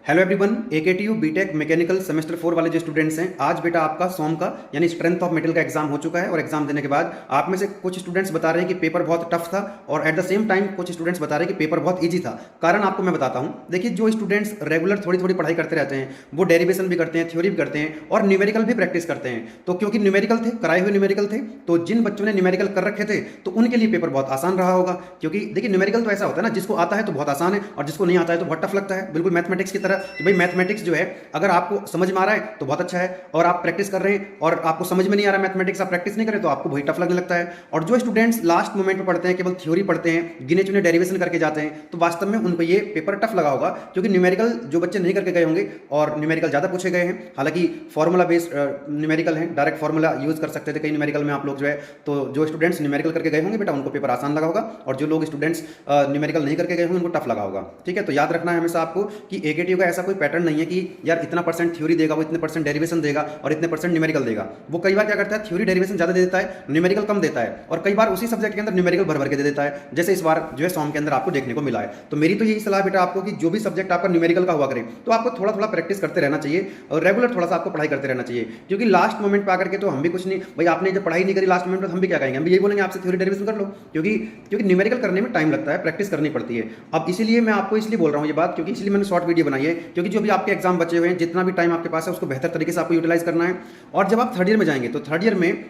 Hello everyone, AKTU BTech mechanical semester 4 वाले जो students हैं, आज बेटा आपका सॉम का यानी स्ट्रेंथ ऑफ मेटल का एग्जाम हो चुका है। और एग्जाम देने के बाद आप में से कुछ स्टूडेंट्स बता रहे हैं कि पेपर बहुत टफ था और एट द सेम टाइम कुछ स्टूडेंट्स बता रहे हैं कि पेपर बहुत ईजी था। कारण आपको मैं बताता हूं। देखिए, जो स्टूडेंट्स रेगुलर थोड़ी थोड़ी पढ़ाई करते रहते हैं वो डेरिवेशन भी करते हैं, थ्योरी भी करते हैं और न्यूमेरिकल भी प्रैक्टिस करते हैं। तो क्योंकि न्यूमेरिकल थे, कराए हुए न्यूमेरिकल थे, तो जिन बच्चों ने न्यूमेरिकल कर रखे थे तो उनके लिए पेपर बहुत आसान रहा होगा। क्योंकि देखिए, न्यूमेरिकल तो ऐसा होता है ना, जिसको आता है तो बहुत आसान है और जिसको नहीं आता है तो बहुत टफ लगता है। बिल्कुल मैथमेटिक्स की तरह कि भाई मैथमेटिक्स जो है अगर आपको समझ में आ रहा है तो बहुत अच्छा है, और आप प्रैक्टिस कर रहे हैं और आपको समझ में नहीं आ रहा मैथमेटिक्स, आप प्रैक्टिस नहीं करें तो आपको वही टफ लगने लगता है। और जो स्टूडेंट्स लास्ट मोमेंट में पढ़ते हैं, केवल थ्योरी पढ़ते हैं, गिने चुने डेरिवेशन करके जाते हैं, तो वास्तव में उनको ये पेपर टफ लगा होगा। क्योंकि न्यूमेरिकल जो बच्चे नहीं करके गए होंगे और न्यूमेरिकल ज्यादा पूछे गए हैं, हालांकि फॉर्मूला बेस्ड न्यूमेरिकल है, डायरेक्ट फॉर्मूला यूज कर सकते थे कई न्यूमेरिकल में आप लोग जो है। तो जो स्टूडेंट्स न्यूमेरिकल करके गए होंगे बेटा उनको पेपर आसान लगा होगा, और जो लोग स्टूडेंट्स न्यूमेरिकल नहीं करके गए होंगे उनको टफ लगा होगा। ठीक है, तो याद रखना है हमेशा आपको कि एकेटीयू का ऐसा कोई पैटर्न नहीं है कि यार इतना परसेंट थ्योरी देगा, वो इतने परसेंट डेरिवेशन देगा और इतने परसेंट न्यूमेरिकल देगा। वो कई बार क्या करता है, थ्योरी डेरिवेशन ज्यादा दे देता है, न्यूमेरिकल कम देता है, और कई बार उसी सब्जेक्ट के अंदर न्यूमेरिकल भर भर के दे देता है, जैसे इस बार जो है सॉम के अंदर आपको देखने को मिला है। तो मेरी तो यही सलाह बेटा आपको कि जो भी सब्जेक्ट आपका न्यूमेरिकल का हुआ करे तो आपको थोड़ा थोड़ा प्रैक्टिस करते रहना चाहिए और रेगुलर थोड़ा सा आपको पढ़ाई करते रहना चाहिए। क्योंकि लास्ट मोमेंट पर आकर के तो हम भी कुछ नहीं, भाई आपने जब पढ़ाई नहीं करी लास्ट मोमेंट पर, हम भी क्या कहेंगे, हम भी यही बोलेंगे आपसे थ्योरी डेरिवेशन कर लो। क्योंकि न्यूमेरिकल करने में टाइम लगता है, प्रैक्टिस करनी पड़ती है। अब इसीलिए मैं आपको इसलिए बोल रहा हूँ ये बात, क्योंकि इसलिए मैंने शॉर्ट वीडियो बनाई है। क्योंकि जो भी आपके एग्जाम बचे हुए हैं, जितना भी टाइम आपके पास है उसको बेहतर तरीके से आपको यूटिलाइज करना है। और जब आप थर्ड ईयर में जाएंगे तो थर्ड ईयर में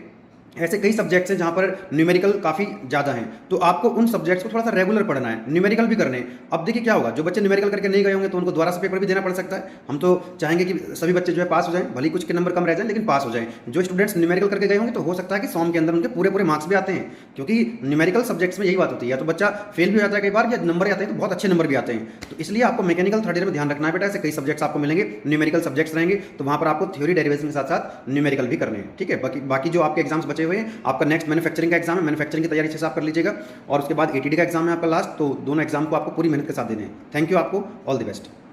ऐसे कई सब्जेक्ट्स हैं जहां पर न्यूमेरिकल काफ़ी ज़्यादा हैं, तो आपको उन सब्जेक्ट्स को थोड़ा सा रेगुलर पढ़ना है, न्यूमेरिकल भी करने हैं। अब देखिए क्या होगा, जो बच्चे न्यूमेरिकल करके नहीं गए होंगे तो उनको दोबारा से पेपर भी देना पड़ सकता है। हम तो चाहेंगे कि सभी बच्चे जो है पास हो जाएं, भले कुछ के नंबर कम रह जाएं लेकिन पास हो जाएं। जो स्टूडेंट्स न्यूमेरिकल करके गए होंगे तो हो सकता है कि सॉम के अंदर उनके पूरे पूरे मार्क्स भी आते हैं, क्योंकि न्यूमेरिकल सब्जेक्ट्स में यही बात होती है, तो बच्चा फेल भी हो जाता है कई बार, या नंबर आते हैं तो बहुत अच्छे नंबर भी आते हैं। तो इसलिए आपको मैकेनिकल थर्ड ईयर में ध्यान रखना है बेटा, ऐसे कई सब्जेक्ट्स आपको मिलेंगे, न्यूमेरिकल सब्जेक्ट्स रहेंगे, तो वहां पर आपको थ्योरी डेरिवेशन के साथ साथ न्यूमेरिकल भी करने हैं। ठीक है, बाकी जो आपके एग्जाम्स बचे हुए हैं, आपका नेक्स्ट मैन्युफैक्चरिंग का एग्जाम है, मैन्युफैक्चरिंग की तैयारी अच्छे से आप कर लीजिएगा, और उसके बाद एटीडी का एग्जाम है आपका लास्ट, तो दोनों एग्जाम को आपको पूरी मेहनत के साथ देने हैं। थैंक यू, आपको ऑल द बेस्ट।